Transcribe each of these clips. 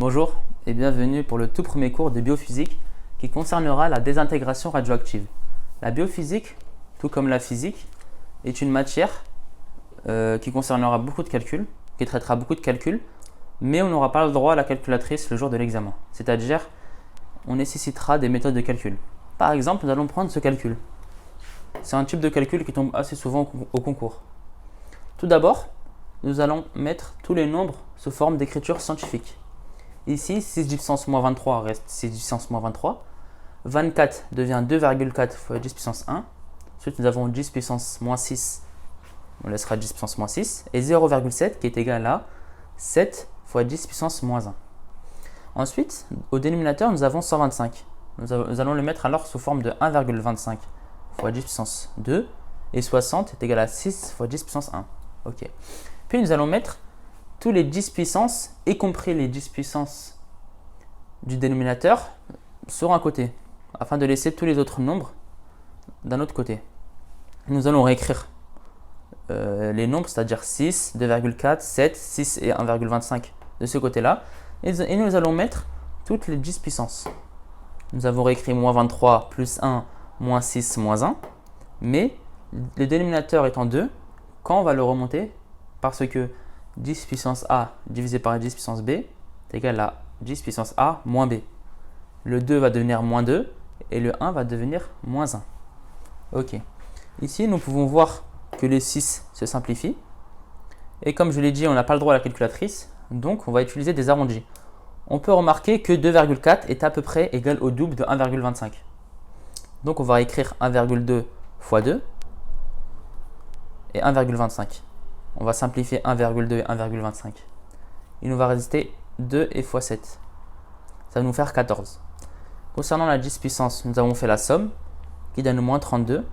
Bonjour et bienvenue pour le tout premier cours de biophysique qui concernera la désintégration radioactive. La biophysique, tout comme la physique, est une matière qui concernera beaucoup de calculs, qui traitera beaucoup de calculs, mais on n'aura pas le droit à la calculatrice le jour de l'examen. C'est-à-dire, on nécessitera des méthodes de calcul. Par exemple, nous allons prendre ce calcul. C'est un type de calcul qui tombe assez souvent au concours. Tout d'abord, nous allons mettre tous les nombres sous forme d'écriture scientifique. Ici, 6 puissance moins 23 reste 6 puissance moins 23. 24 devient 2,4 fois 10 puissance 1. Ensuite, nous avons 10 puissance moins 6. On laissera 10 puissance moins 6. Et 0,7 qui est égal à 7 fois 10 puissance moins 1. Ensuite, au dénominateur, nous avons 125. Nous allons le mettre alors sous forme de 1,25 fois 10 puissance 2. Et 60 est égal à 6 fois 10 puissance 1. Ok. Puis nous allons mettre tous les 10 puissances, y compris les 10 puissances du dénominateur, sur un côté, afin de laisser tous les autres nombres d'un autre côté. Nous allons réécrire les nombres, c'est-à-dire 6, 2,4, 7, 6 et 1,25 de ce côté-là. Et nous allons mettre toutes les 10 puissances. Nous avons réécrit moins 23 plus 1, moins 6, moins 1. Mais le dénominateur étant 2, quand on va le remonter, parce que 10 puissance A divisé par 10 puissance B est égal à 10 puissance A moins B. Le 2 va devenir moins 2 et le 1 va devenir moins 1. Ok. Ici, nous pouvons voir que les 6 se simplifient. Et comme je l'ai dit, on n'a pas le droit à la calculatrice, donc on va utiliser des arrondis. On peut remarquer que 2,4 est à peu près égal au double de 1,25. Donc on va écrire 1,2 fois 2 et 1,25. On va simplifier 1,2 et 1,25. Il nous va rester 2 et fois 7. Ça va nous faire 14. Concernant la 10 puissance, nous avons fait la somme qui donne moins 32.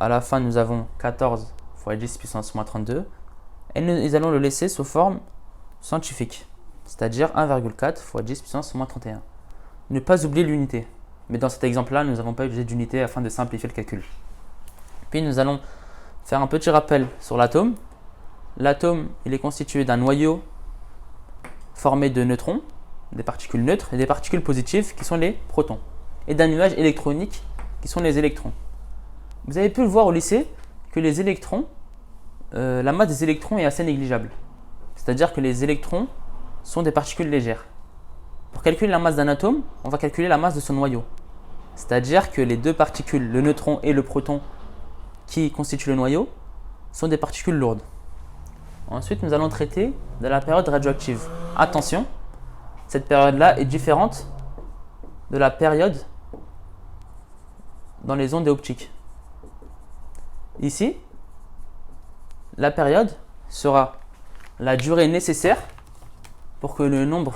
À la fin, nous avons 14 fois 10 puissance moins 32. Et nous allons le laisser sous forme scientifique, c'est-à-dire 1,4 fois 10 puissance moins 31. Ne pas oublier l'unité. Mais dans cet exemple-là, nous n'avons pas utilisé d'unité afin de simplifier le calcul. Puis nous allons faire un petit rappel sur l'atome. L'atome, il est constitué d'un noyau formé de neutrons, des particules neutres, et des particules positives qui sont les protons, et d'un nuage électronique qui sont les électrons. Vous avez pu le voir au lycée que les électrons, la masse des électrons est assez négligeable. C'est-à-dire que les électrons sont des particules légères. Pour calculer la masse d'un atome, on va calculer la masse de son noyau. C'est-à-dire que les deux particules, le neutron et le proton, qui constituent le noyau, sont des particules lourdes. Ensuite, nous allons traiter de la période radioactive. Attention, cette période-là est différente de la période dans les ondes optiques. Ici, la période sera la durée nécessaire pour que le nombre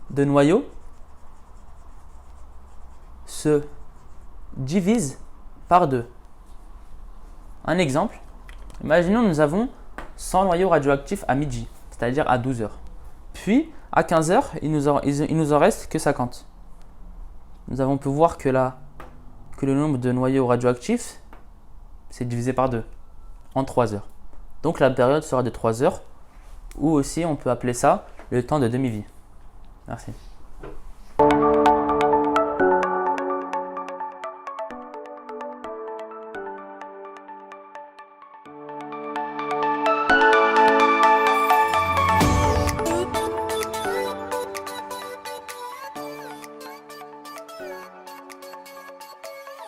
de noyaux se divise par 2. Un exemple, imaginons nous avons 100 noyaux radioactifs à midi, c'est-à-dire à 12 heures. Puis, à 15 heures, il nous en reste que 50. Nous avons pu voir que le nombre de noyaux radioactifs, c'est divisé par 2, en 3 heures. Donc la période sera de 3 heures, ou aussi on peut appeler ça le temps de demi-vie. Merci.